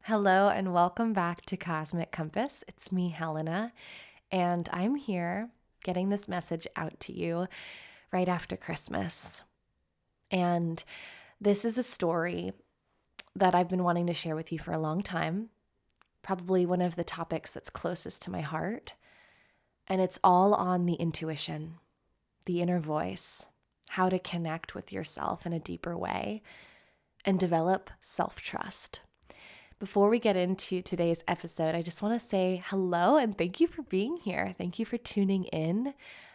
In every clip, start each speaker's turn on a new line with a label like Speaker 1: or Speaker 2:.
Speaker 1: Hello and welcome back to Cosmic Compass. It's me, Helena, and I'm here getting this message out to you right after Christmas. And this is a story that I've been wanting to share with you for a long time, probably one of the topics that's closest to my heart. And it's all on the intuition, the inner voice, how to connect with yourself in a deeper way and develop self-trust. Before we get into today's episode, I just want to say hello and thank you for being here. Thank you for tuning in.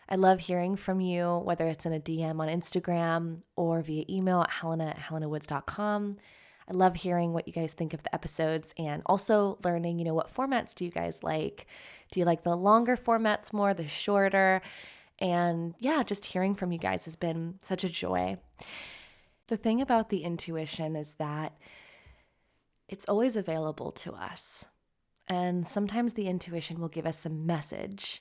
Speaker 1: I love hearing from you, whether it's in a DM on Instagram or via email at helena@helenawoods.com. I love hearing what you guys think of the episodes and also learning, what formats do you guys like? Do you like the longer formats more, the shorter? And yeah, just hearing from you guys has been such a joy. The thing about the intuition is that it's always available to us. And sometimes the intuition will give us a message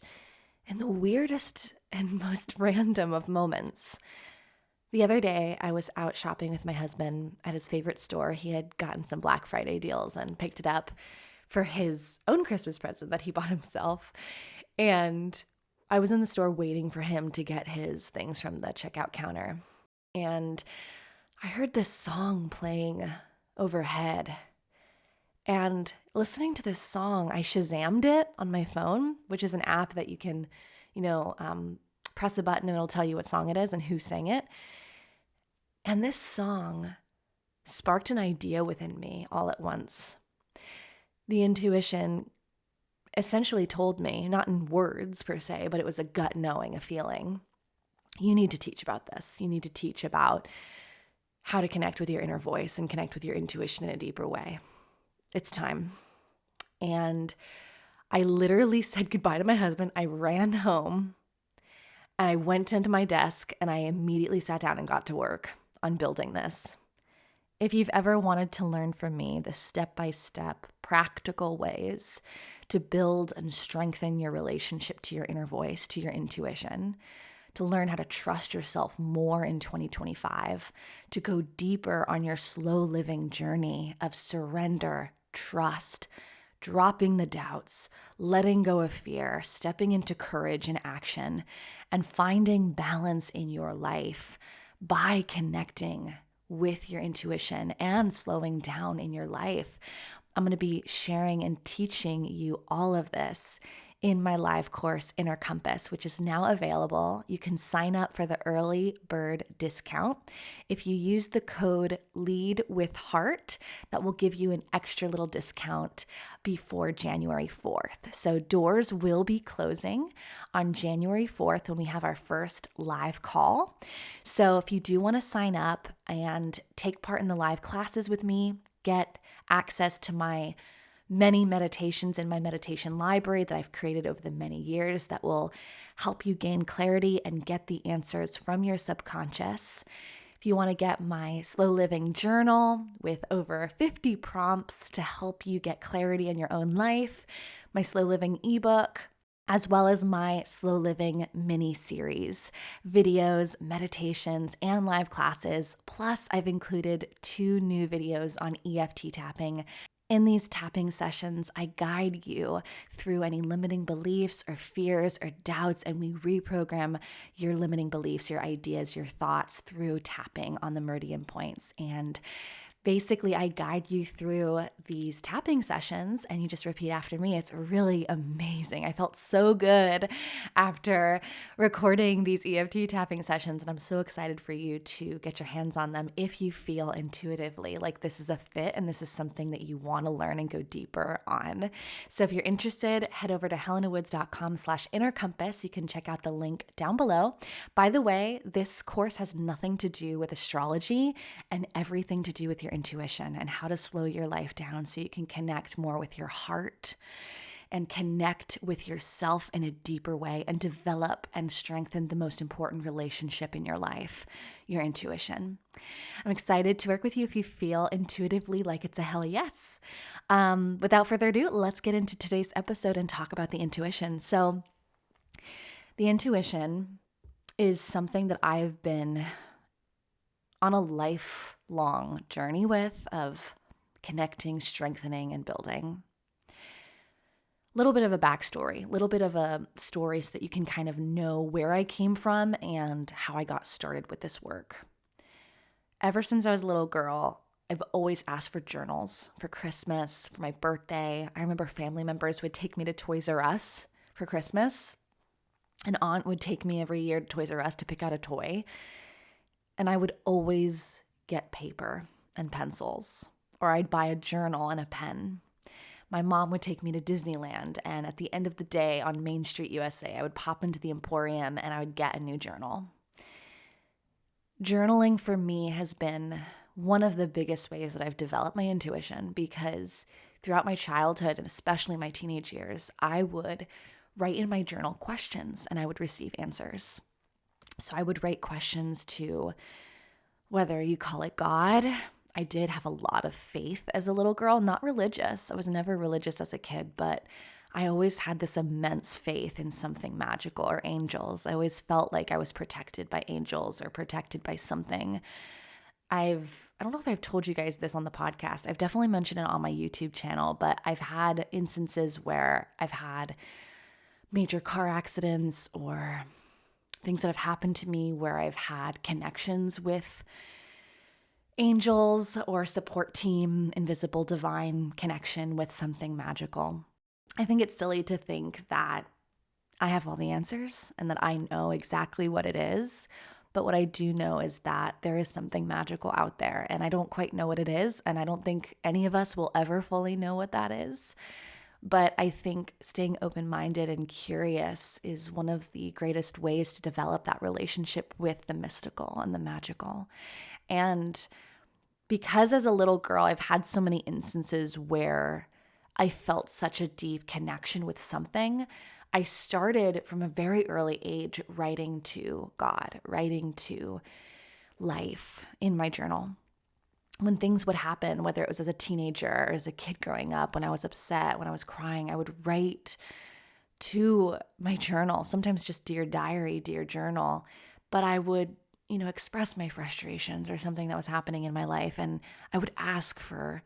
Speaker 1: in the weirdest and most random of moments. The other day, I was out shopping with my husband at his favorite store. He had gotten some Black Friday deals and picked it up for his own Christmas present that he bought himself. And I was in the store waiting for him to get his things from the checkout counter. And I heard this song playing overhead. And listening to this song, I Shazammed it on my phone, which is an app that you can, press a button and it'll tell you what song it is and who sang it. And this song sparked an idea within me all at once. The intuition essentially told me, not in words per se, but it was a gut knowing, a feeling. You need to teach about this. You need to teach about how to connect with your inner voice and connect with your intuition in a deeper way. It's time. And I literally said goodbye to my husband. I ran home and I went into my desk and I immediately sat down and got to work on building this. If you've ever wanted to learn from me the step-by-step practical ways to build and strengthen your relationship to your inner voice, to your intuition, to learn how to trust yourself more in 2025, to go deeper on your slow living journey of surrender, trust, dropping the doubts, letting go of fear, stepping into courage and action, and finding balance in your life by connecting with your intuition and slowing down in your life. I'm going to be sharing and teaching you all of this in my live course, Inner Compass, which is now available. You can sign up for the early bird discount. If you use the code LEAD with heart, that will give you an extra little discount before January 4th. So doors will be closing on January 4th when we have our first live call. So if you do want to sign up and take part in the live classes with me, get access to my many meditations in my meditation library that I've created over the many years that will help you gain clarity and get the answers from your subconscious. If you want to get my slow living journal with over 50 prompts to help you get clarity in your own life, my slow living ebook, as well as my slow living mini series, videos, meditations, and live classes. Plus, I've included 2 new videos on EFT tapping. In these tapping sessions, I guide you through any limiting beliefs or fears or doubts, and we reprogram your limiting beliefs, your ideas, your thoughts through tapping on the meridian points. And basically, I guide you through these tapping sessions and you just repeat after me. It's really amazing. I felt so good after recording these EFT tapping sessions, and I'm so excited for you to get your hands on them if you feel intuitively like this is a fit and this is something that you want to learn and go deeper on. So if you're interested, head over to helenawoods.com/innercompass. You can check out the link down below. By the way, this course has nothing to do with astrology and everything to do with your intuition and how to slow your life down so you can connect more with your heart and connect with yourself in a deeper way and develop and strengthen the most important relationship in your life, your intuition. I'm excited to work with you if you feel intuitively like it's a hell yes. Without further ado, let's get into today's episode and talk about the intuition. So the intuition is something that I've been on a lifelong journey with of connecting, strengthening, and building. Little bit of a backstory, little bit of a story so that you can kind of know where I came from and how I got started with this work. Ever since I was a little girl, I've always asked for journals for Christmas, for my birthday. I remember family members would take me to Toys R Us for Christmas. An aunt would take me every year to Toys R Us to pick out a toy. And I would always get paper and pencils, or I'd buy a journal and a pen. My mom would take me to Disneyland, and at the end of the day on Main Street, USA, I would pop into the Emporium and I would get a new journal. Journaling for me has been one of the biggest ways that I've developed my intuition, because throughout my childhood and especially my teenage years, I would write in my journal questions and I would receive answers. So I would write questions to, whether you call it God. I did have a lot of faith as a little girl, not religious. I was never religious as a kid, but I always had this immense faith in something magical or angels. I always felt like I was protected by angels or protected by something. I don't know if I've told you guys this on the podcast. I've definitely mentioned it on my YouTube channel, but I've had instances where I've had major car accidents or things that have happened to me where I've had connections with angels or support team, invisible divine connection with something magical. I think it's silly to think that I have all the answers and that I know exactly what it is. But what I do know is that there is something magical out there, and I don't quite know what it is. And I don't think any of us will ever fully know what that is. But I think staying open-minded and curious is one of the greatest ways to develop that relationship with the mystical and the magical. And because as a little girl, I've had so many instances where I felt such a deep connection with something, I started from a very early age writing to God, writing to life in my journal. When things would happen, whether it was as a teenager or as a kid growing up, when I was upset, when I was crying, I would write to my journal, sometimes just dear diary, dear journal, but I would, express my frustrations or something that was happening in my life. And I would ask for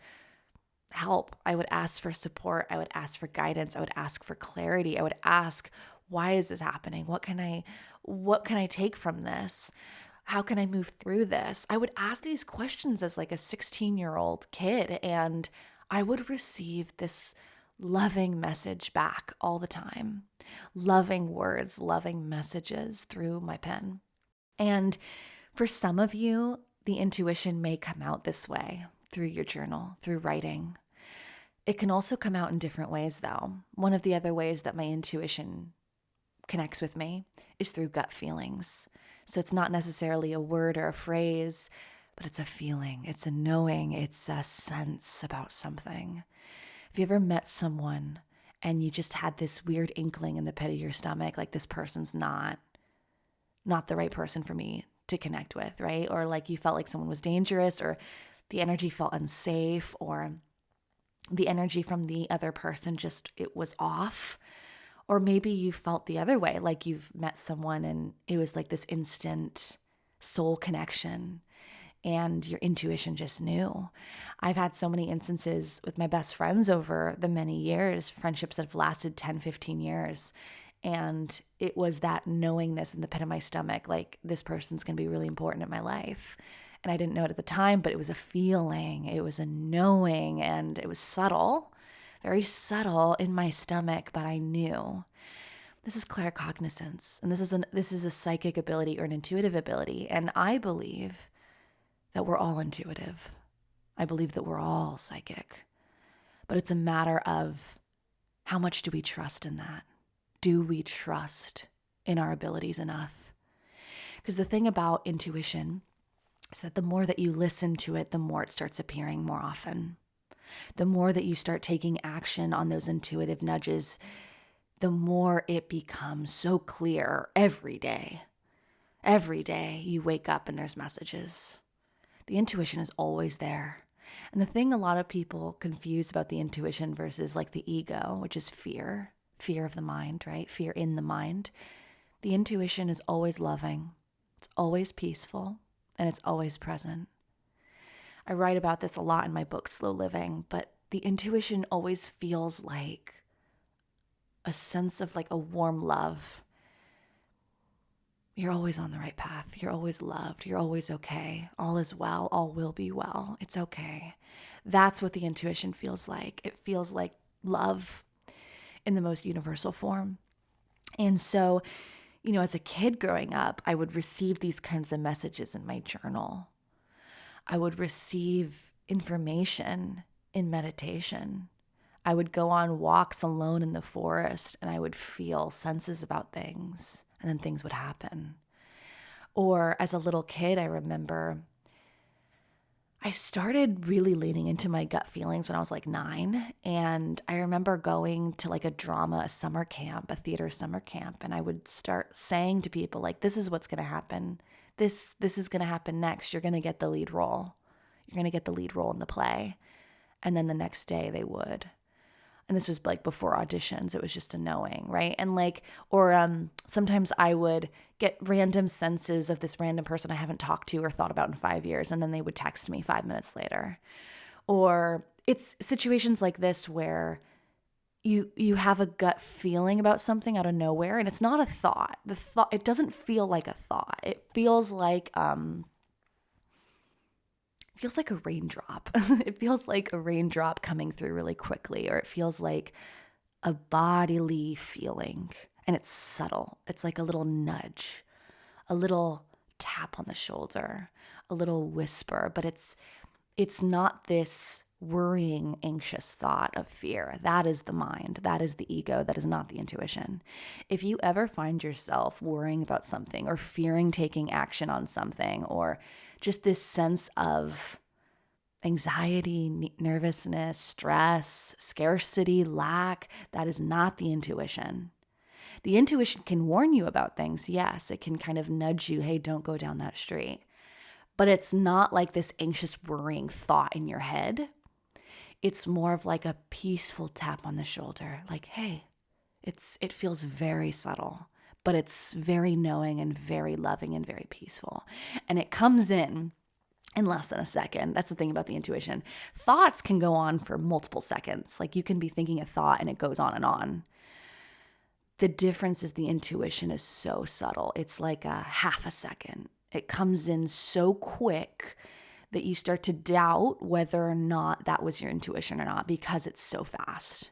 Speaker 1: help. I would ask for support. I would ask for guidance. I would ask for clarity. I would ask, why is this happening? What can I take from this? How can I move through this? I would ask these questions as like a 16-year-old kid, and I would receive this loving message back all the time. Loving words, loving messages through my pen. And for some of you, the intuition may come out this way through your journal, through writing. It can also come out in different ways, though. One of the other ways that my intuition connects with me is through gut feelings. So it's not necessarily a word or a phrase, but it's a feeling, it's a knowing, it's a sense about something. Have you ever met someone and you just had this weird inkling in the pit of your stomach, like this person's not the right person for me to connect with, right? Or like you felt like someone was dangerous, or the energy felt unsafe, or the energy from the other person it was off. Or maybe you felt the other way, like you've met someone and it was like this instant soul connection and your intuition just knew. I've had so many instances with my best friends over the many years, friendships that have lasted 10, 15 years. And it was that knowingness in the pit of my stomach, like this person's going to be really important in my life. And I didn't know it at the time, but it was a feeling, it was a knowing, and it was subtle, very subtle in my stomach, but I knew. This is claircognizance, and this is a psychic ability or an intuitive ability. And I believe that we're all intuitive. I believe that we're all psychic. But it's a matter of how much do we trust in that? Do we trust in our abilities enough? Because the thing about intuition is that the more that you listen to it, the more it starts appearing more often. The more that you start taking action on those intuitive nudges, the more it becomes so clear every day. Every day you wake up and there's messages. The intuition is always there. And the thing a lot of people confuse about the intuition versus like the ego, which is fear of the mind, right? Fear in the mind. The intuition is always loving. It's always peaceful, and it's always present. I write about this a lot in my book, Slow Living, but the intuition always feels like a sense of like a warm love. You're always on the right path. You're always loved. You're always okay. All is well. All will be well. It's okay. That's what the intuition feels like. It feels like love in the most universal form. And so, as a kid growing up, I would receive these kinds of messages in my journal. I would receive information in meditation. I would go on walks alone in the forest and I would feel senses about things, and then things would happen. Or as a little kid, I remember I started really leaning into my gut feelings when I was like 9. And I remember going to like a summer camp, a theater summer camp. And I would start saying to people like, this is what's going to happen. This is going to happen next. You're going to get the lead role. You're going to get the lead role in the play. And then the next day they would. And this was like before auditions. It was just a knowing, right? And like, or sometimes I would get random senses of this random person I haven't talked to or thought about in 5 years. And then they would text me 5 minutes later. Or it's situations like this where you have a gut feeling about something out of nowhere. And it's not a thought. It doesn't feel like a thought. It feels like a raindrop. It feels like a raindrop coming through really quickly, or it feels like a bodily feeling, and it's subtle. It's like a little nudge, a little tap on the shoulder, a little whisper, but it's not this worrying, anxious thought of fear. That is the mind. That is the ego. That is not the intuition. If you ever find yourself worrying about something or fearing taking action on something, or just this sense of anxiety, nervousness, stress, scarcity, lack, that is not the intuition. The intuition can warn you about things. Yes, it can kind of nudge you, hey, don't go down that street. But it's not like this anxious, worrying thought in your head. It's more of like a peaceful tap on the shoulder, like, hey, it feels very subtle, but it's very knowing and very loving and very peaceful. And it comes in less than a second. That's the thing about the intuition. Thoughts can go on for multiple seconds. Like you can be thinking a thought and it goes on and on. The difference is the intuition is so subtle. It's like a half a second. It comes in so quick that you start to doubt whether or not that was your intuition or not, because it's so fast.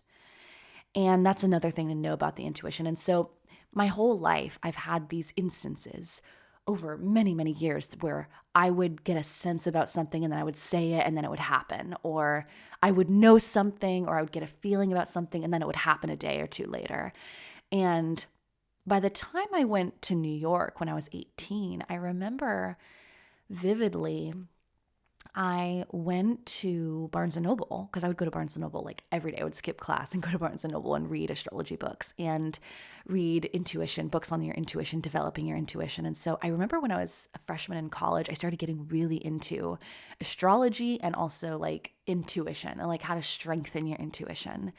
Speaker 1: And that's another thing to know about the intuition. And so my whole life, I've had these instances over many, many years where I would get a sense about something and then I would say it and then it would happen. Or I would know something, or I would get a feeling about something and then it would happen a day or two later. And by the time I went to New York when I was 18, I remember vividly I went to Barnes & Noble, because I would go to Barnes & Noble like every day. I would skip class and go to Barnes & Noble and read astrology books and read intuition, books on your intuition, developing your intuition. And so I remember when I was a freshman in college, I started getting really into astrology and also like intuition and like how to strengthen your intuition.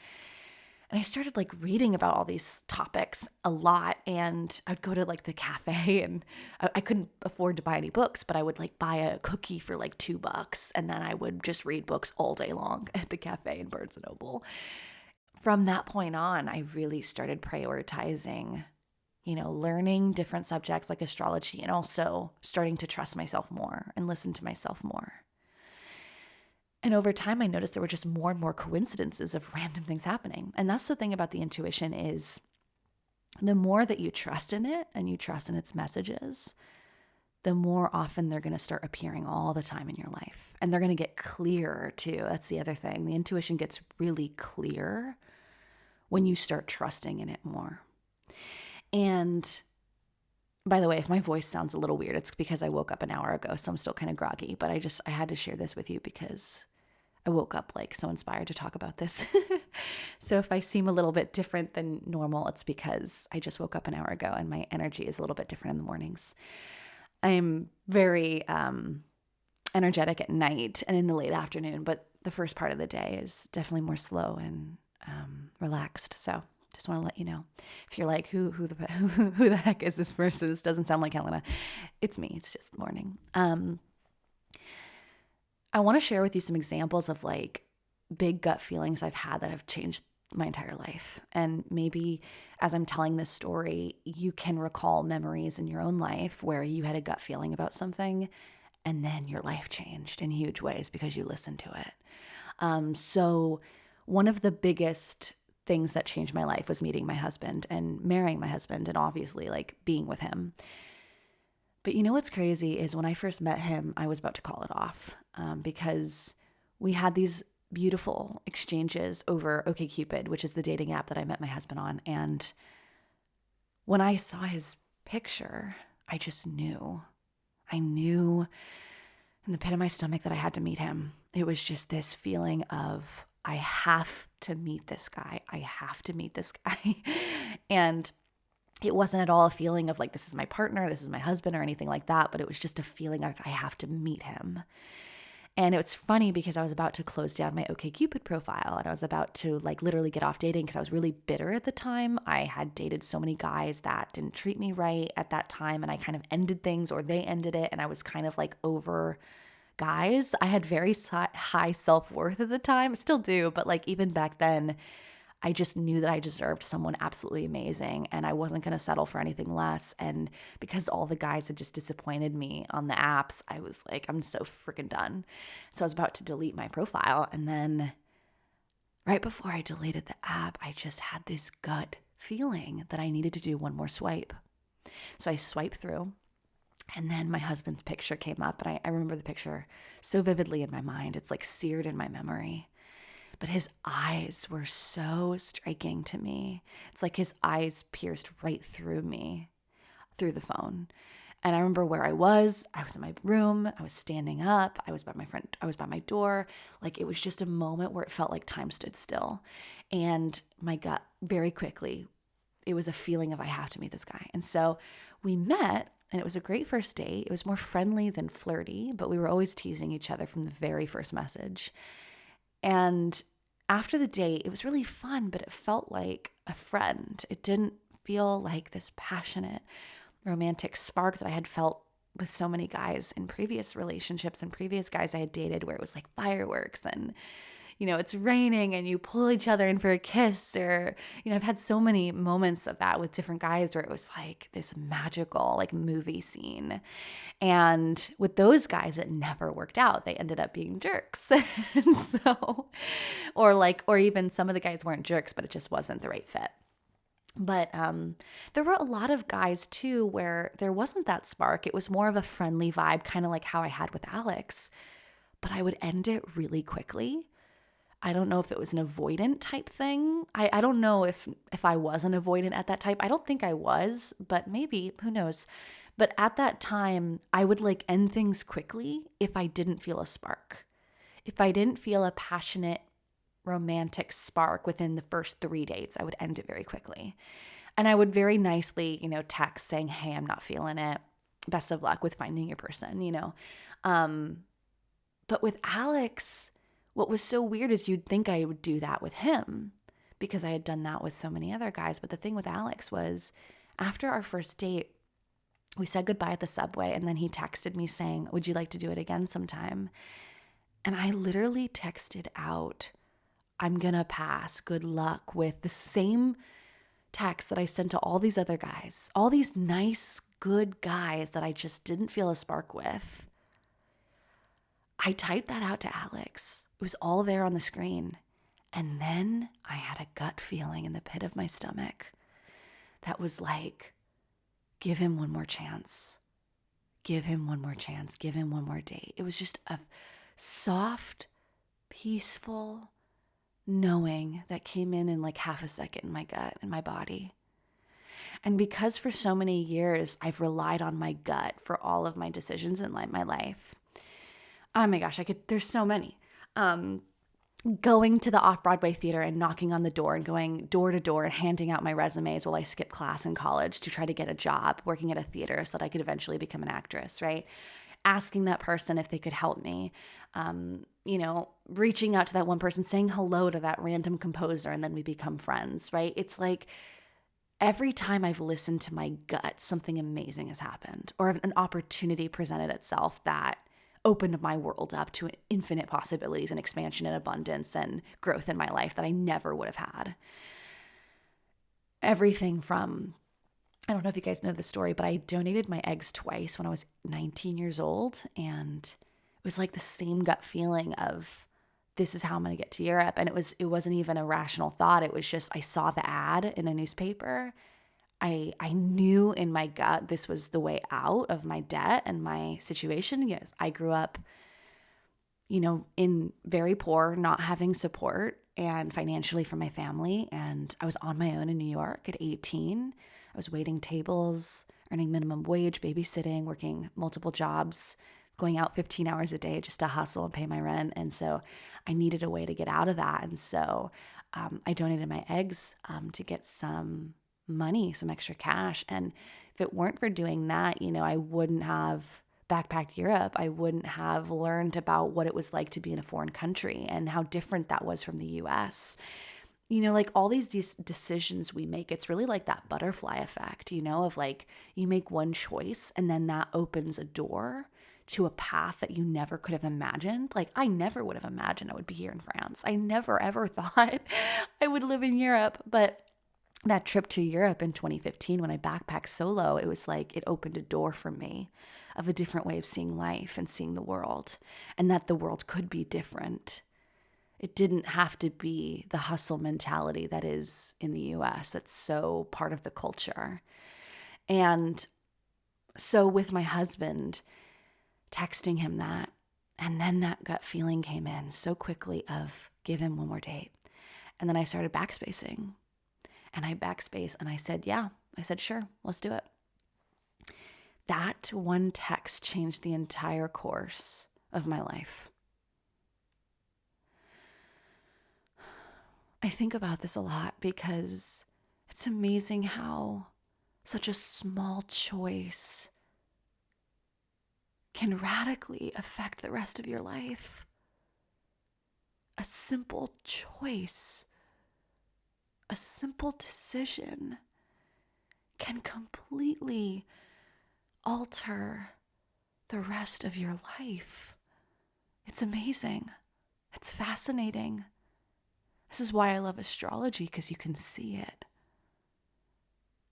Speaker 1: And I started like reading about all these topics a lot, and I'd go to like the cafe, and I couldn't afford to buy any books, but I would like buy a cookie for like $2, and then I would just read books all day long at the cafe in Barnes & Noble. From that point on, I really started prioritizing, learning different subjects like astrology, and also starting to trust myself more and listen to myself more. And over time, I noticed there were just more and more coincidences of random things happening. And that's the thing about the intuition is the more that you trust in it and you trust in its messages, the more often they're going to start appearing all the time in your life. And they're going to get clearer too. That's the other thing. The intuition gets really clear when you start trusting in it more. And by the way, if my voice sounds a little weird, it's because I woke up an hour ago, so I'm still kind of groggy. But I had to share this with you because I woke up like so inspired to talk about this. So if I seem a little bit different than normal, it's because I just woke up an hour ago and my energy is a little bit different in the mornings. I'm very energetic at night and in the late afternoon, but the first part of the day is definitely more slow and relaxed. So just want to let you know, if you're like, who the heck is this person? This doesn't sound like Helena. It's me. It's just morning. I want to share with you some examples of like big gut feelings I've had that have changed my entire life. And maybe as I'm telling this story, you can recall memories in your own life where you had a gut feeling about something and then your life changed in huge ways because you listened to it. So one of the biggest things that changed my life was meeting my husband and marrying my husband and obviously like being with him. But you know what's crazy is when I first met him, I was about to call it off because we had these beautiful exchanges over OkCupid, which is the dating app that I met my husband on. And when I saw his picture, I just knew. I knew in the pit of my stomach that I had to meet him. It was just this feeling of, I have to meet this guy. I have to meet this guy. And it wasn't at all a feeling of like, this is my partner, this is my husband or anything like that, but it was just a feeling of, I have to meet him. And it was funny because I was about to close down my OkCupid profile and I was about to like literally get off dating because I was really bitter at the time. I had dated so many guys that didn't treat me right at that time and I kind of ended things or they ended it and I was kind of like over guys. I had very high self-worth at the time, still do, but like even back then, I just knew that I deserved someone absolutely amazing and I wasn't going to settle for anything less. And because all the guys had just disappointed me on the apps, I was like, I'm so freaking done. So I was about to delete my profile. And then right before I deleted the app, I just had this gut feeling that I needed to do one more swipe. So I swiped through. And then my husband's picture came up and I remember the picture so vividly in my mind. It's like seared in my memory. But his eyes were so striking to me. It's like his eyes pierced right through me, through the phone. And I remember where I was in my room, I was standing up, I was by my door. Like it was just a moment where it felt like time stood still. And my gut very quickly, it was a feeling of I have to meet this guy. And so we met and it was a great first date. It was more friendly than flirty, but we were always teasing each other from the very first message. And after the date, it was really fun, but it felt like a friend. It didn't feel like this passionate, romantic spark that I had felt with so many guys in previous relationships and previous guys I had dated where it was like fireworks and, it's raining and you pull each other in for a kiss or, I've had so many moments of that with different guys where it was like this magical like movie scene. And with those guys, it never worked out. They ended up being jerks. And so, or even some of the guys weren't jerks, but it just wasn't the right fit. But there were a lot of guys too where there wasn't that spark. It was more of a friendly vibe, kind of like how I had with Alex, but I would end it really quickly. I don't know if it was an avoidant type thing. I don't know if I was an avoidant at that type. I don't think I was, but maybe, who knows. But at that time, I would like end things quickly if I didn't feel a spark. If I didn't feel a passionate, romantic spark within the first 3 dates, I would end it very quickly. And I would very nicely, text saying, hey, I'm not feeling it. Best of luck with finding your person, But with Alex, what was so weird is you'd think I would do that with him because I had done that with so many other guys. But the thing with Alex was after our first date, we said goodbye at the subway and then he texted me saying, would you like to do it again sometime? And I literally texted out, I'm going to pass, good luck, with the same text that I sent to all these other guys, all these nice, good guys that I just didn't feel a spark with. I typed that out to Alex. It was all there on the screen. And then I had a gut feeling in the pit of my stomach that was like, give him one more chance. Give him one more chance. Give him one more date. It was just a soft, peaceful knowing that came in like half a second in my gut and my body. And because for so many years I've relied on my gut for all of my decisions in my life. Oh my gosh, there's so many. Going to the off-Broadway theater and knocking on the door and going door to door and handing out my resumes while I skipped class in college to try to get a job working at a theater so that I could eventually become an actress, right? Asking that person if they could help me, reaching out to that one person, saying hello to that random composer, and then we become friends, right? It's like every time I've listened to my gut, something amazing has happened or an opportunity presented itself that opened my world up to infinite possibilities and expansion and abundance and growth in my life that I never would have had. Everything from, I don't know if you guys know the story, but I donated my eggs twice when I was 19 years old. And it was like the same gut feeling of, this is how I'm going to get to Europe. And it wasn't even a rational thought. It was just, I saw the ad in a newspaper. I knew in my gut this was the way out of my debt and my situation. Yes, I grew up, in very poor, not having support and financially from my family. And I was on my own in New York at 18. I was waiting tables, earning minimum wage, babysitting, working multiple jobs, going out 15 hours a day just to hustle and pay my rent. And so I needed a way to get out of that. And so I donated my eggs to get some money, some extra cash. And if it weren't for doing that, I wouldn't have backpacked Europe. I wouldn't have learned about what it was like to be in a foreign country and how different that was from the US. Like all these decisions we make, it's really like that butterfly effect, of like you make one choice and then that opens a door to a path that you never could have imagined. Like I never would have imagined I would be here in France. I never ever thought I would live in Europe. But that trip to Europe in 2015, when I backpacked solo, it was like it opened a door for me of a different way of seeing life and seeing the world, and that the world could be different. It didn't have to be the hustle mentality that is in the US, that's so part of the culture. And so with my husband, texting him that, and then that gut feeling came in so quickly of give him one more date. And then I started backspacing. And I backspace and I said, yeah. I said, sure, let's do it. That one text changed the entire course of my life. I think about this a lot because it's amazing how such a small choice can radically affect the rest of your life. A simple choice, a simple decision can completely alter the rest of your life. It's amazing. It's fascinating. This is why I love astrology, because you can see it.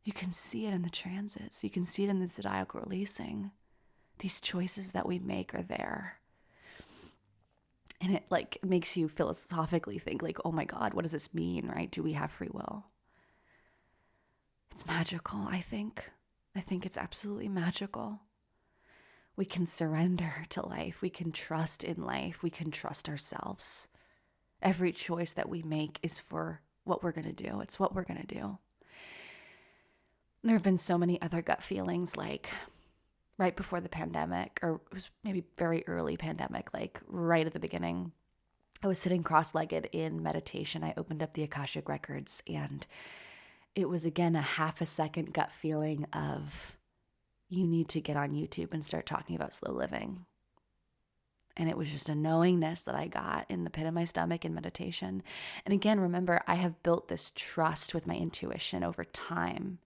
Speaker 1: You can see it in the transits. You can see it in the zodiacal releasing. These choices that we make are there. And it makes you philosophically think oh my God, what does this mean, right? Do we have free will? It's magical, I think. I think it's absolutely magical. We can surrender to life. We can trust in life. We can trust ourselves. Every choice that we make is for what we're going to do. It's what we're going to do. There have been so many other gut feelings, like right before the pandemic, or it was maybe very early pandemic, like right at the beginning. I was sitting cross-legged in meditation. I opened up the Akashic Records, and it was again a half a second gut feeling of, you need to get on YouTube and start talking about slow living. And it was just a knowingness that I got in the pit of my stomach in meditation. And again, remember, I have built this trust with my intuition over time,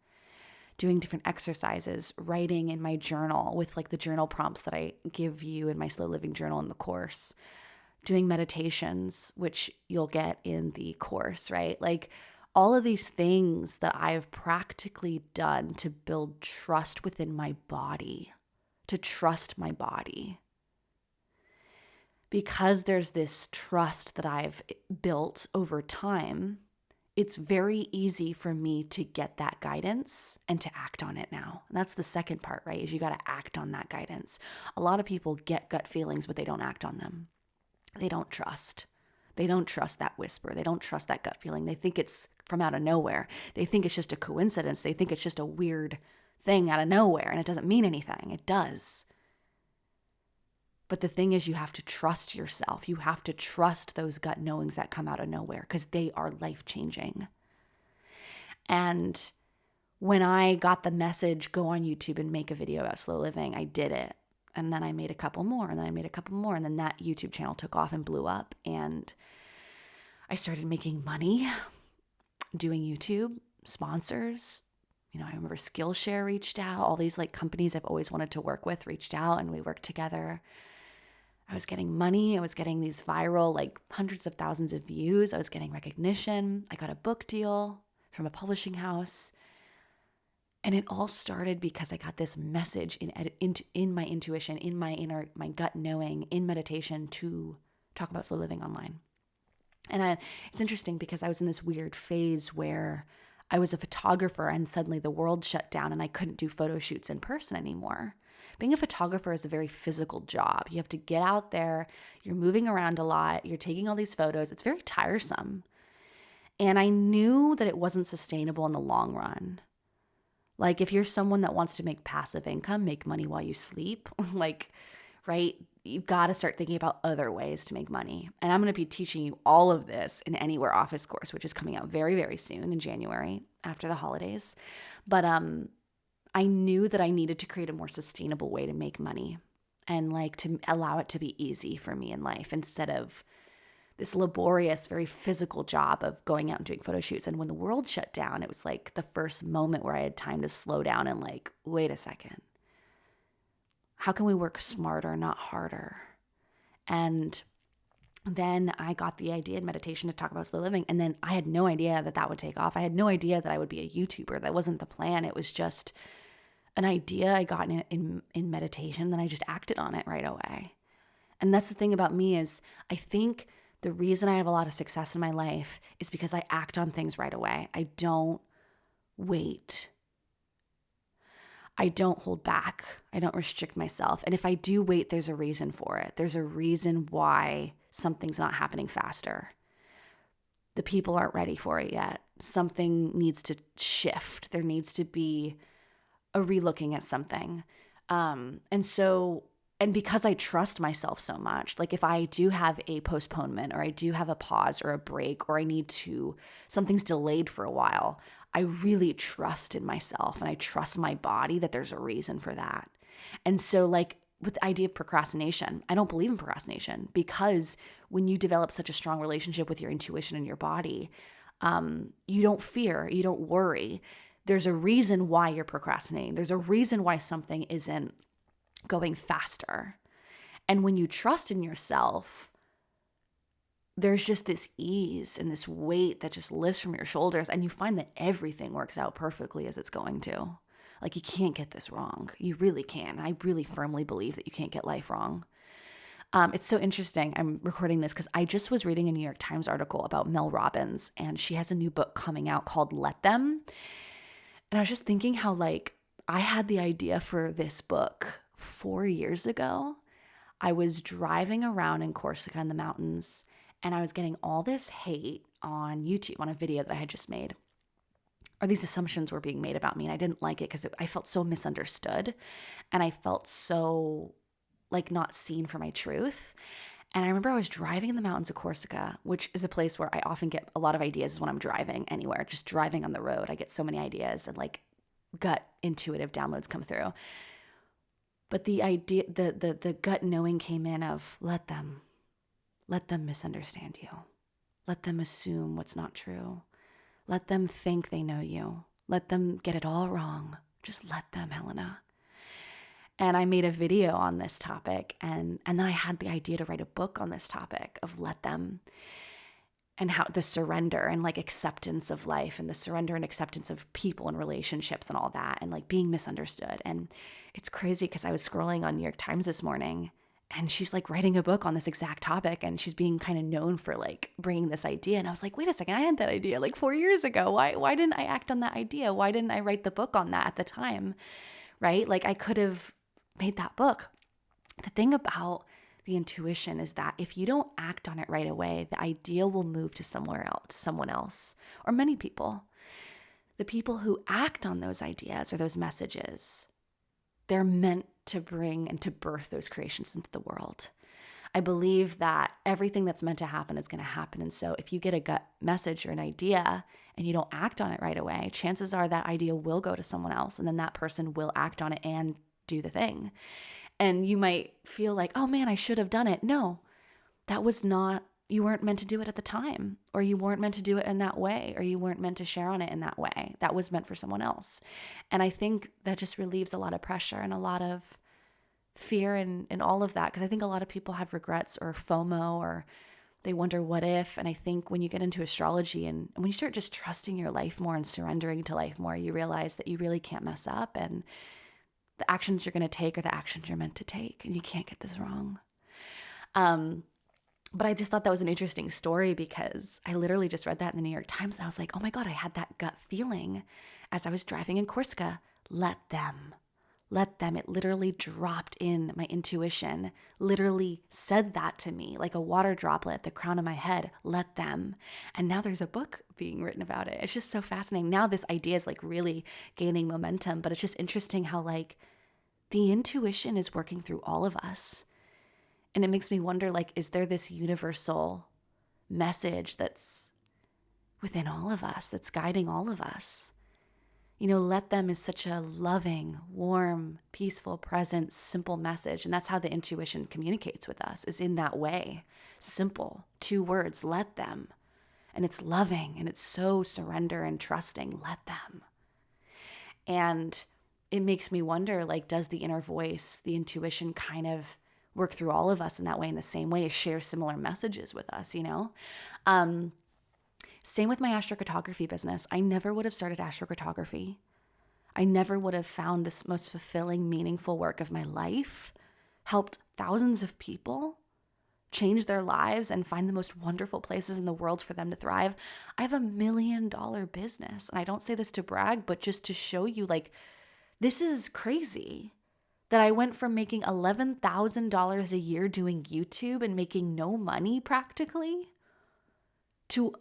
Speaker 1: doing different exercises, writing in my journal with the journal prompts that I give you in my slow living journal in the course, doing meditations, which you'll get in the course, right? All of these things that I've practically done to build trust within my body, to trust my body. Because there's this trust that I've built over time, it's very easy for me to get that guidance and to act on it now. And that's the second part, right? Is you got to act on that guidance. A lot of people get gut feelings, but they don't act on them. They don't trust. They don't trust that whisper. They don't trust that gut feeling. They think it's from out of nowhere. They think it's just a coincidence. They think it's just a weird thing out of nowhere, and it doesn't mean anything. It does. But the thing is, you have to trust yourself. You have to trust those gut knowings that come out of nowhere, because they are life-changing. And when I got the message, go on YouTube and make a video about slow living, I did it. And then I made a couple more, and then I made a couple more. And then that YouTube channel took off and blew up. And I started making money doing YouTube, sponsors. I remember Skillshare reached out. All these companies I've always wanted to work with reached out, and we worked together. I was getting money. I was getting these viral, like hundreds of thousands of views. I was getting recognition. I got a book deal from a publishing house. And it all started because I got this message in my intuition, in my gut knowing, in meditation to talk about slow living online. And it's interesting because I was in this weird phase where I was a photographer and suddenly the world shut down and I couldn't do photo shoots in person anymore. Being a photographer is a very physical job. You have to get out there, you're moving around a lot, you're taking all these photos. It's very tiresome. And I knew that it wasn't sustainable in the long run. Like if you're someone that wants to make passive income, make money while you sleep, like, right? You've got to start thinking about other ways to make money. And I'm going to be teaching you all of this in Anywhere Office course, which is coming out very, very soon in January after the holidays. But I knew that I needed to create a more sustainable way to make money and like to allow it to be easy for me in life instead of this laborious, very physical job of going out and doing photo shoots. And when the world shut down, it was like the first moment where I had time to slow down and like, wait a second. How can we work smarter, not harder? And then I got the idea in meditation to talk about slow living. And then I had no idea that that would take off. I had no idea that I would be a YouTuber. That wasn't the plan. It was just an idea I got in meditation. Then I just acted on it right away. And that's the thing about me is I think the reason I have a lot of success in my life is because I act on things right away. I don't wait. I don't hold back. I don't restrict myself. And if I do wait, there's a reason for it. There's a reason why something's not happening faster. The people aren't ready for it yet. Something needs to shift. There needs to be a relooking at something. And because I trust myself so much, like if I do have a postponement or I do have a pause or a break or something's delayed for a while, I really trust in myself and I trust my body that there's a reason for that. And so like with the idea of procrastination, I don't believe in procrastination because when you develop such a strong relationship with your intuition and your body, you don't fear, you don't worry. There's a reason why you're procrastinating. There's a reason why something isn't going faster. And when you trust in yourself, there's just this ease and this weight that just lifts from your shoulders, and you find that everything works out perfectly as it's going to. Like you can't get this wrong. You really can. I really firmly believe that you can't get life wrong. It's so interesting. I'm recording this because I just was reading a New York Times article about Mel Robbins, and she has a new book coming out called Let Them. And I was just thinking how like I had the idea for this book 4 years ago. I was driving around in Corsica in the mountains and I was getting all this hate on YouTube on a video that I had just made. Or these assumptions were being made about me and I didn't like it because I felt so misunderstood and I felt so like not seen for my truth. And I remember I was driving in the mountains of Corsica, which is a place where I often get a lot of ideas when I'm driving anywhere, just driving on the road. I get so many ideas and like gut intuitive downloads come through. But the idea, the gut knowing came in of let them misunderstand you. Let them assume what's not true. Let them think they know you. Let them get it all wrong. Just let them, Helena. And I made a video on this topic and then I had the idea to write a book on this topic of let them and how the surrender and like acceptance of life and the surrender and acceptance of people and relationships and all that and like being misunderstood. And it's crazy because I was scrolling on New York Times this morning and she's like writing a book on this exact topic and she's being kind of known for like bringing this idea. And I was like, wait a second, I had that idea like 4 years ago. Why didn't I act on that idea? Why didn't I write the book on that at the time? Right? Like I could have made that book. The thing about the intuition is that if you don't act on it right away, the idea will move to someone else, or many people. The people who act on those ideas or those messages, they're meant to bring and to birth those creations into the world. I believe that everything that's meant to happen is going to happen. And so if you get a gut message or an idea and you don't act on it right away, chances are that idea will go to someone else and then that person will act on it and do the thing. And you might feel like, oh man, I should have done it. No, that was not, you weren't meant to do it at the time, or you weren't meant to do it in that way, or you weren't meant to share on it in that way. That was meant for someone else. And I think that just relieves a lot of pressure and a lot of fear and all of that, because I think a lot of people have regrets or FOMO, or they wonder what if. And I think when you get into astrology and when you start just trusting your life more and surrendering to life more, you realize that you really can't mess up, and the actions you're going to take are the actions you're meant to take, and you can't get this wrong. But I just thought that was an interesting story, because I literally just read that in the New York Times, and I was like, oh my God, I had that gut feeling as I was driving in Corsica. Let them. It literally dropped in. My intuition literally said that to me, like a water droplet at the crown of my head. Let them. And now there's a book being written about it. It's just so fascinating. Now this idea is like really gaining momentum, but it's just interesting how like the intuition is working through all of us. And it makes me wonder, like, is there this universal message that's within all of us, that's guiding all of us? You know, let them is such a loving, warm, peaceful, present, simple message. And that's how the intuition communicates with us, is in that way. Simple, 2 words, let them. And it's loving, and it's so surrender and trusting, let them. And it makes me wonder, like, does the inner voice, the intuition kind of work through all of us in that way, in the same way, share similar messages with us, you know? Same with my astrocartography business. I never would have started astrocartography. I never would have found this most fulfilling, meaningful work of my life, helped thousands of people change their lives and find the most wonderful places in the world for them to thrive. I have $1 million business. And I don't say this to brag, but just to show you, like, this is crazy. That I went from making $11,000 a year doing YouTube and making no money practically to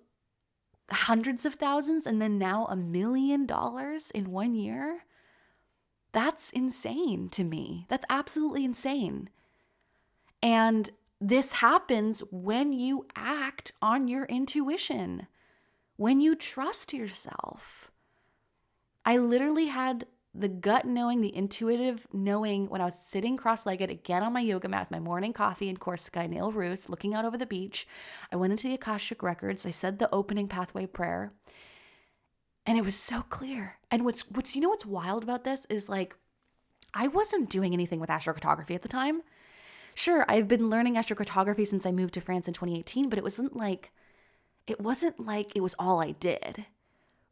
Speaker 1: hundreds of thousands, and then now $1 million in 1 year. That's insane to me. That's absolutely insane. And this happens when you act on your intuition, when you trust yourself. I literally had the gut knowing, the intuitive knowing when I was sitting cross-legged again on my yoga mat with my morning coffee in Corsica, in Il Rus, looking out over the beach. I went into the Akashic Records. I said the opening pathway prayer, and it was so clear. And what's you know what's wild about this is, like, I wasn't doing anything with astrocartography at the time. Sure, I've been learning astrocartography since I moved to France in 2018, but it wasn't like it was all I did.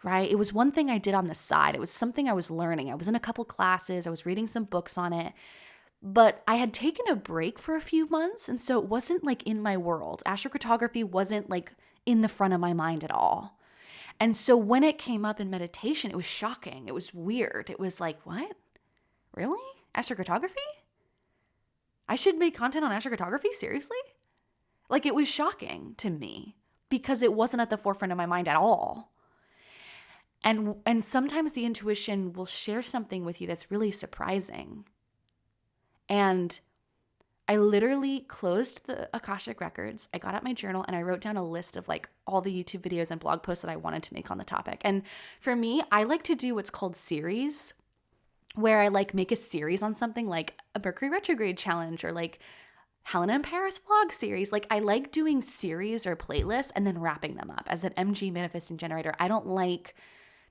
Speaker 1: Right? It was one thing I did on the side. It was something I was learning. I was in a couple classes. I was reading some books on it. But I had taken a break for a few months. And so it wasn't like in my world. Astrocartography wasn't like in the front of my mind at all. And so when it came up in meditation, it was shocking. It was weird. It was like, what? Really? Astrocartography? I should make content on astrocartography? Seriously? Like, it was shocking to me because it wasn't at the forefront of my mind at all. And sometimes the intuition will share something with you that's really surprising. And I literally closed the Akashic Records. I got out my journal and I wrote down a list of like all the YouTube videos and blog posts that I wanted to make on the topic. And for me, I like to do what's called series, where I like make a series on something like a Mercury retrograde challenge or like Helena in Paris vlog series. Like, I like doing series or playlists and then wrapping them up. As an MG manifesting generator, I don't like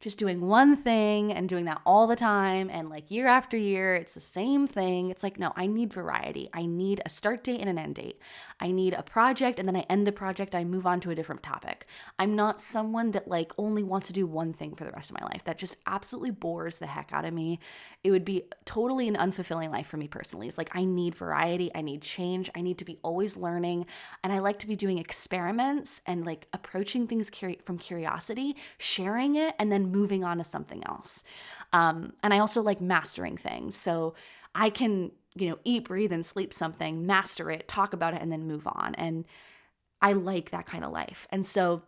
Speaker 1: just doing one thing and doing that all the time and like year after year, it's the same thing. It's like, no, I need variety. I need a start date and an end date. I need a project, and then I end the project, I move on to a different topic. I'm not someone that like only wants to do one thing for the rest of my life. That just absolutely bores the heck out of me. It would be totally an unfulfilling life for me personally. It's like, I need variety. I need change. I need to be always learning. And I like to be doing experiments and like approaching things from curiosity, sharing it, and then moving on to something else. And I also like mastering things. So I can, eat, breathe, and sleep something, master it, talk about it, and then move on. And I like that kind of life. And so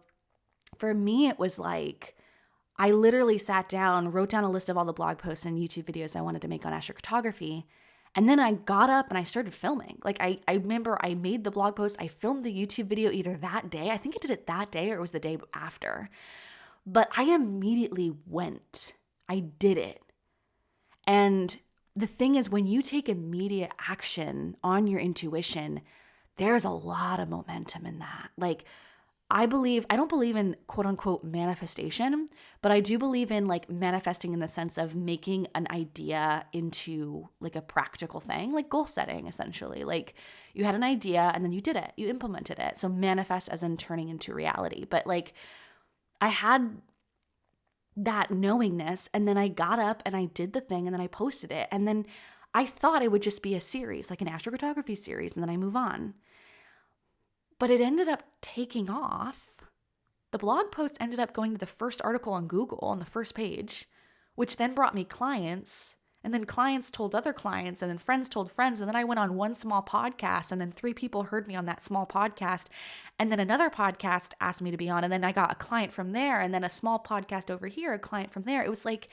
Speaker 1: for me, it was like, I literally sat down, wrote down a list of all the blog posts and YouTube videos I wanted to make on astrocartography. And then I got up and I started filming. Like, I remember I made the blog post, I filmed the YouTube video either that day. I think I did it that day or it was the day after. But I immediately went. I did it. And the thing is, when you take immediate action on your intuition, there's a lot of momentum in that. Like,
Speaker 2: I don't believe in quote unquote manifestation, but I do believe in like manifesting in the sense of making an idea into like a practical thing, like goal setting essentially. Like you had an idea and then you did it, you implemented it. So manifest as in turning into reality. But like I had that knowingness, and then I got up and I did the thing and then I posted it. And then I thought it would just be a series, like an astrocartography series, and then I move on. But it ended up taking off. The blog post ended up going to the first article on Google on the first page, which then brought me clients. And then clients told other clients, and then friends told friends. And then I went on one small podcast, and then 3 people heard me on that small podcast. And then another podcast asked me to be on. And then I got a client from there. And then a small podcast over here, a client from there. It was like,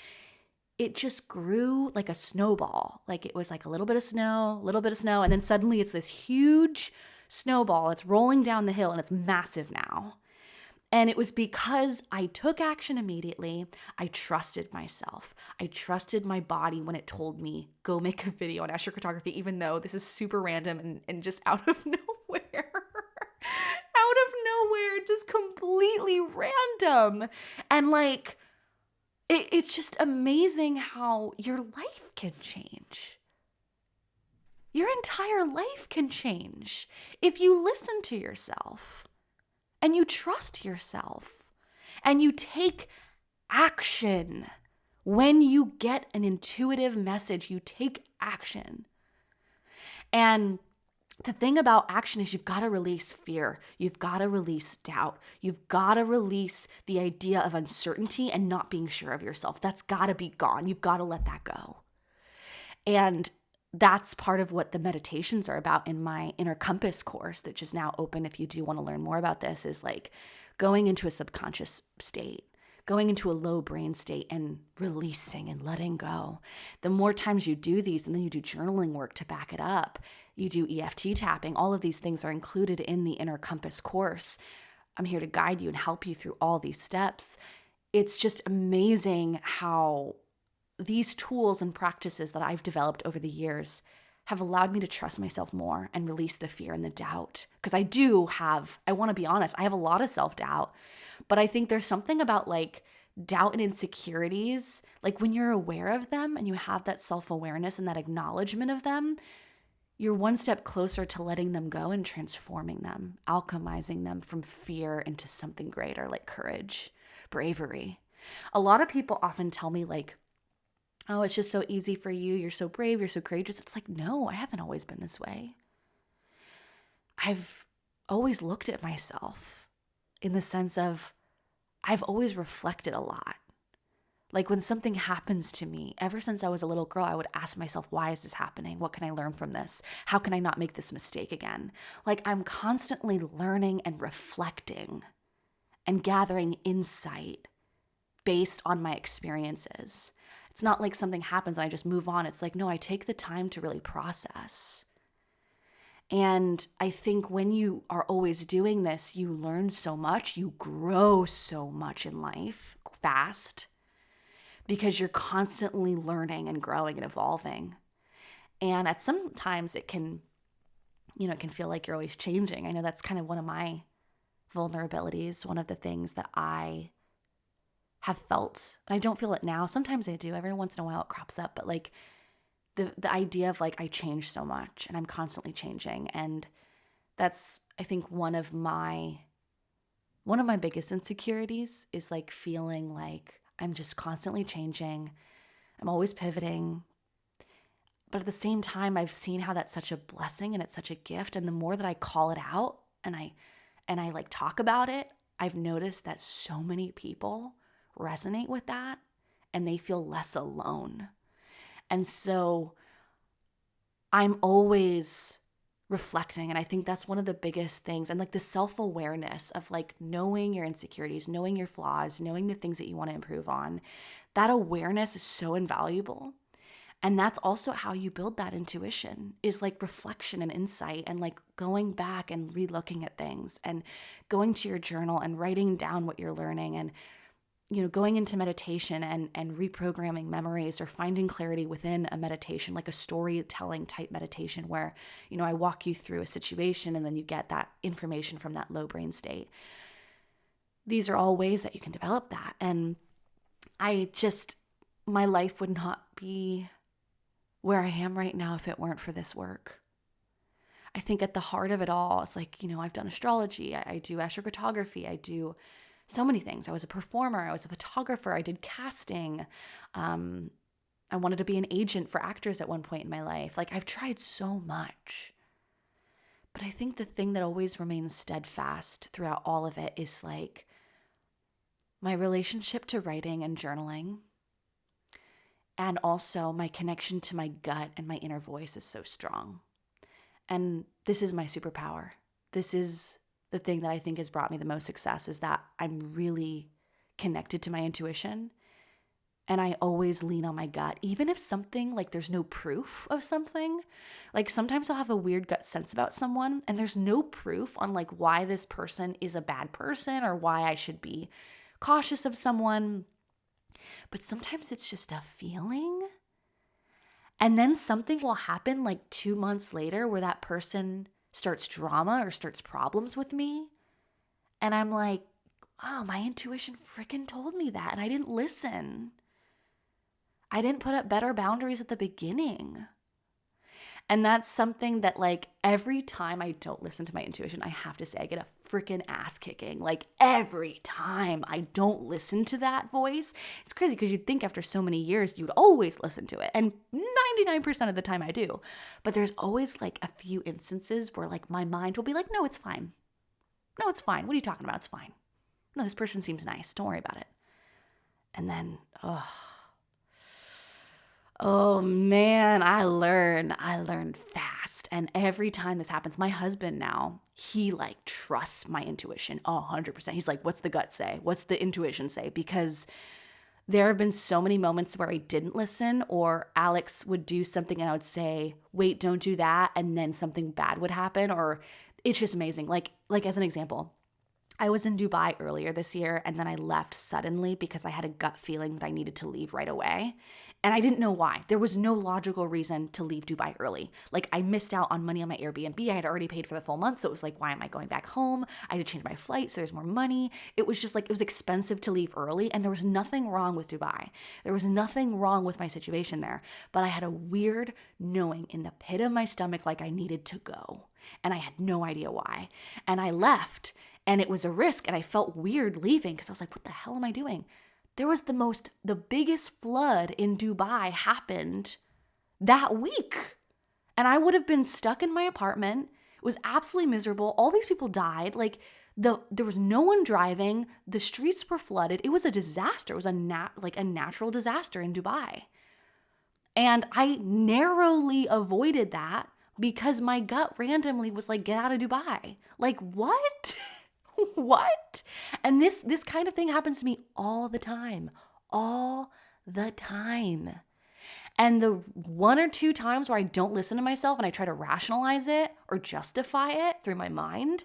Speaker 2: it just grew like a snowball. Like it was like a little bit of snow, a little bit of snow. And then suddenly it's this huge snowball. It's rolling down the hill and it's massive now. And it was because I took action immediately. I trusted myself. I trusted my body when it told me, go make a video on astrocartography, even though this is super random and just out of nowhere. Out of nowhere, just completely random. And like, it's just amazing how your life can change. Your entire life can change if you listen to yourself and you trust yourself and you take action. When you get an intuitive message, you take action. And the thing about action is you've got to release fear. You've got to release doubt. You've got to release the idea of uncertainty and not being sure of yourself. That's got to be gone. You've got to let that go. And that's part of what the meditations are about in my Inner Compass course, which is now open if you do want to learn more about this, is like going into a subconscious state, going into a low brain state and releasing and letting go. The more times you do these, and then you do journaling work to back it up, you do EFT tapping, all of these things are included in the Inner Compass course. I'm here to guide you and help you through all these steps. It's just amazing how these tools and practices that I've developed over the years have allowed me to trust myself more and release the fear and the doubt. Because I want to be honest, I have a lot of self-doubt, but I think there's something about like doubt and insecurities, like when you're aware of them and you have that self-awareness and that acknowledgement of them, you're one step closer to letting them go and transforming them, alchemizing them from fear into something greater, like courage, bravery. A lot of people often tell me like, oh, it's just so easy for you. You're so brave. You're so courageous. It's like, no, I haven't always been this way. I've always looked at myself in the sense of I've always reflected a lot. Like when something happens to me, ever since I was a little girl, I would ask myself, why is this happening? What can I learn from this? How can I not make this mistake again? Like I'm constantly learning and reflecting and gathering insight based on my experiences. It's not like something happens and I just move on. It's like, no, I take the time to really process. And I think when you are always doing this, you learn so much, you grow so much in life fast because you're constantly learning and growing and evolving. And at sometimes it can feel like you're always changing. I know that's kind of one of my vulnerabilities, one of the things that I have felt, and I don't feel it now. Sometimes I do. Every once in a while it crops up, but like the idea of like I change so much and I'm constantly changing, and that's I think one of my biggest insecurities is like feeling like I'm just constantly changing. I'm always pivoting. But at the same time, I've seen how that's such a blessing and it's such a gift, and the more that I call it out and I like talk about it, I've noticed that so many people resonate with that and they feel less alone. And so I'm always reflecting, and I think that's one of the biggest things, and like the self-awareness of like knowing your insecurities, knowing your flaws, knowing the things that you want to improve on. That awareness is so invaluable. And that's also how you build that intuition, is like reflection and insight and like going back and re-looking at things and going to your journal and writing down what you're learning, and going into meditation and reprogramming memories or finding clarity within a meditation, like a storytelling type meditation where, I walk you through a situation and then you get that information from that low brain state. these are all ways that you can develop that. And my life would not be where I am right now if it weren't for this work. I think at the heart of it all, it's like, I've done astrology, I do astrocartography, I do so many things. I was a performer, I was a photographer, I did casting. I wanted to be an agent for actors at one point in my life. Like, I've tried so much. But I think the thing that always remains steadfast throughout all of it is like my relationship to writing and journaling. And also my connection to my gut and my inner voice is so strong. And this is my superpower. This is the thing that I think has brought me the most success, is that I'm really connected to my intuition. And I always lean on my gut, even if something, like, there's no proof of something. Like, sometimes I'll have a weird gut sense about someone and there's no proof on like why this person is a bad person or why I should be cautious of someone. But sometimes it's just a feeling. And then something will happen like 2 months later where that person starts drama or starts problems with me. And I'm like, oh, my intuition freaking told me that. And I didn't listen. I didn't put up better boundaries at the beginning. And that's something that, like, every time I don't listen to my intuition, I have to say I get a freaking ass kicking. Like, every time I don't listen to that voice, it's crazy because you'd think after so many years you'd always listen to it. And 99% of the time I do. But there's always like a few instances where like my mind will be like, no, it's fine. No, it's fine. What are you talking about? It's fine. No, this person seems nice. Don't worry about it. And then, oh man, I learned fast. And every time this happens, my husband now, he like trusts my intuition 100%. He's like, what's the gut say? What's the intuition say? Because there have been so many moments where I didn't listen, or Alex would do something and I would say, wait, don't do that. And then something bad would happen, or it's just amazing. Like as an example, I was in Dubai earlier this year and then I left suddenly because I had a gut feeling that I needed to leave right away. And I didn't know why. There was no logical reason to leave Dubai early. Like, I missed out on money on my Airbnb. I had already paid for the full month. So it was like, why am I going back home? I had to change my flight, so there's more money. It was just like, it was expensive to leave early. And there was nothing wrong with Dubai. There was nothing wrong with my situation there. But I had a weird knowing in the pit of my stomach like I needed to go. And I had no idea why. And I left. And it was a risk. And I felt weird leaving because I was like, what the hell am I doing? There was the biggest flood in Dubai happened that week. And I would have been stuck in my apartment. It was absolutely miserable. All these people died. Like, there was no one driving. The streets were flooded. It was a disaster. It was a natural disaster in Dubai. And I narrowly avoided that because my gut randomly was like, get out of Dubai. Like, what? What? And this kind of thing happens to me all the time. All the time. And the 1 or 2 times where I don't listen to myself and I try to rationalize it or justify it through my mind,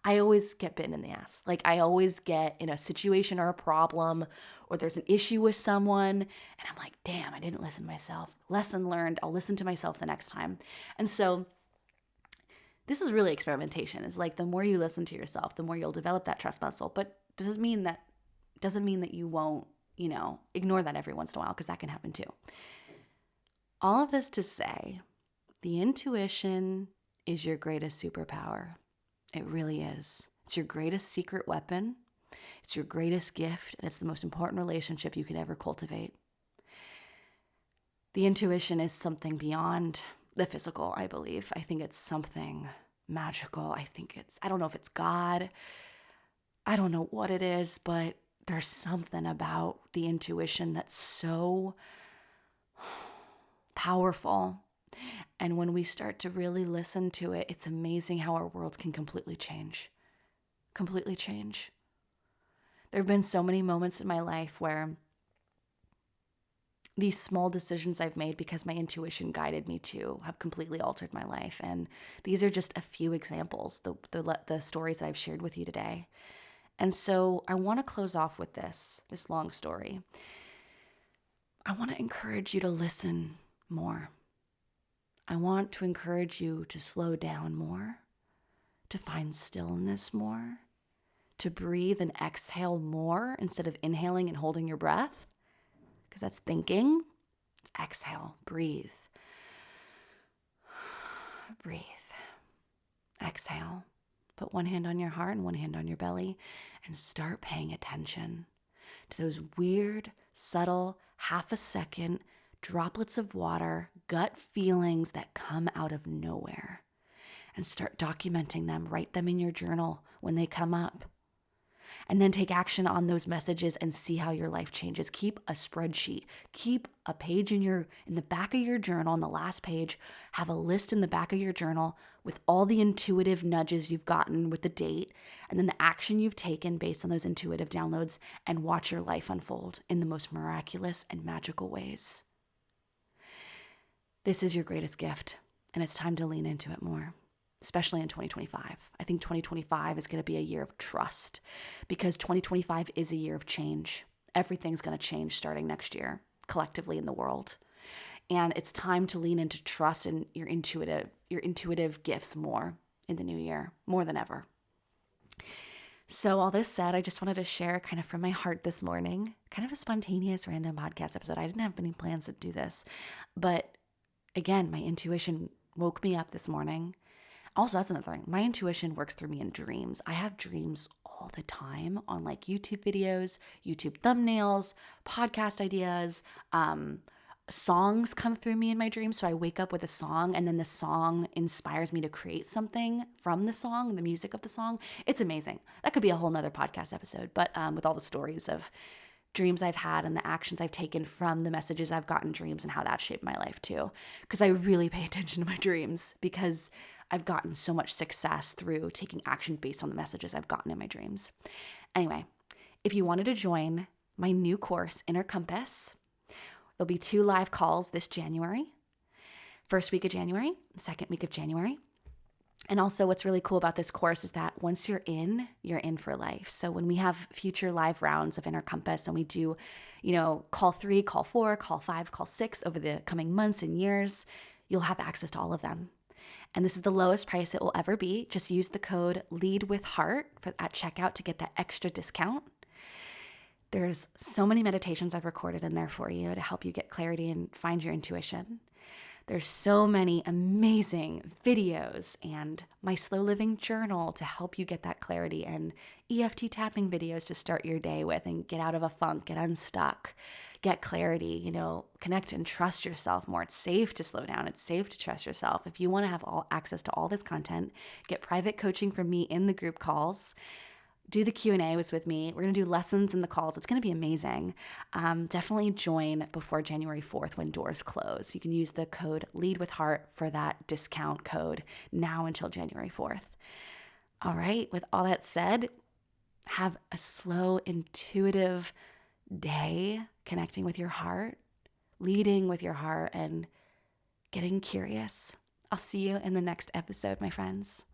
Speaker 2: I always get bitten in the ass. Like, I always get in a situation or a problem, or there's an issue with someone, and I'm like, damn, I didn't listen to myself. Lesson learned. I'll listen to myself the next time. And so this is really experimentation. It's like, the more you listen to yourself, the more you'll develop that trust muscle. But doesn't mean that you won't, ignore that every once in a while, because that can happen too. All of this to say, the intuition is your greatest superpower. It really is. It's your greatest secret weapon. It's your greatest gift, and it's the most important relationship you could ever cultivate. The intuition is something beyond the physical, I believe. I think it's something magical. I don't know if it's God. I don't know what it is, but there's something about the intuition that's so powerful. And when we start to really listen to it, it's amazing how our worlds can completely change. Completely change. There have been so many moments in my life where these small decisions I've made because my intuition guided me to have completely altered my life. And these are just a few examples, the stories that I've shared with you today. And so I want to close off with this long story. I want to encourage you to listen more. I want to encourage you to slow down more, to find stillness more, to breathe and exhale more instead of inhaling and holding your breath, because that's thinking. Exhale, breathe. Breathe. Exhale. Put one hand on your heart and one hand on your belly and start paying attention to those weird, subtle, half a second droplets of water, gut feelings that come out of nowhere. And start documenting them. Write them in your journal when they come up. And then take action on those messages and see how your life changes. Keep a spreadsheet. Keep a page in the back of your journal. On the last page, have a list in the back of your journal with all the intuitive nudges you've gotten with the date, and then the action you've taken based on those intuitive downloads, and watch your life unfold in the most miraculous and magical ways. This is your greatest gift, and it's time to lean into it more. Especially in 2025. I think 2025 is going to be a year of trust, because 2025 is a year of change. Everything's going to change starting next year, collectively in the world. And it's time to lean into trust and your intuitive gifts more in the new year, more than ever. So all this said, I just wanted to share kind of from my heart this morning, kind of a spontaneous random podcast episode. I didn't have any plans to do this, but again, my intuition woke me up this morning. Also, that's another thing. My intuition works through me in dreams. I have dreams all the time on like YouTube videos, YouTube thumbnails, podcast ideas. Songs come through me in my dreams. So I wake up with a song, and then the song inspires me to create something from the song, the music of the song. It's amazing. That could be a whole nother podcast episode, but with all the stories of dreams I've had and the actions I've taken from the messages I've gotten in dreams and how that shaped my life too. Because I really pay attention to my dreams, because I've gotten so much success through taking action based on the messages I've gotten in my dreams. Anyway, if you wanted to join my new course, Inner Compass, there'll be 2 live calls this January. First week of January, second week of January. And also what's really cool about this course is that once you're in for life. So when we have future live rounds of Inner Compass, and we do, call 3, call 4, call 5, call 6 over the coming months and years, you'll have access to all of them. And this is the lowest price it will ever be. Just use the code LEADWITHHEART at checkout to get that extra discount. There's so many meditations I've recorded in there for you to help you get clarity and find your intuition. There's so many amazing videos and my slow living journal to help you get that clarity, and EFT tapping videos to start your day with and get out of a funk, get unstuck, get clarity, connect and trust yourself more. It's safe to slow down. It's safe to trust yourself. If you want to have all access to all this content, get private coaching from me in the group calls. Do the Q&As with me. We're going to do lessons in the calls. It's going to be amazing. Definitely join before January 4th when doors close. You can use the code LEADWITHHEART for that discount code now until January 4th. All right, with all that said, have a slow, intuitive day connecting with your heart, leading with your heart, and getting curious. I'll see you in the next episode, my friends.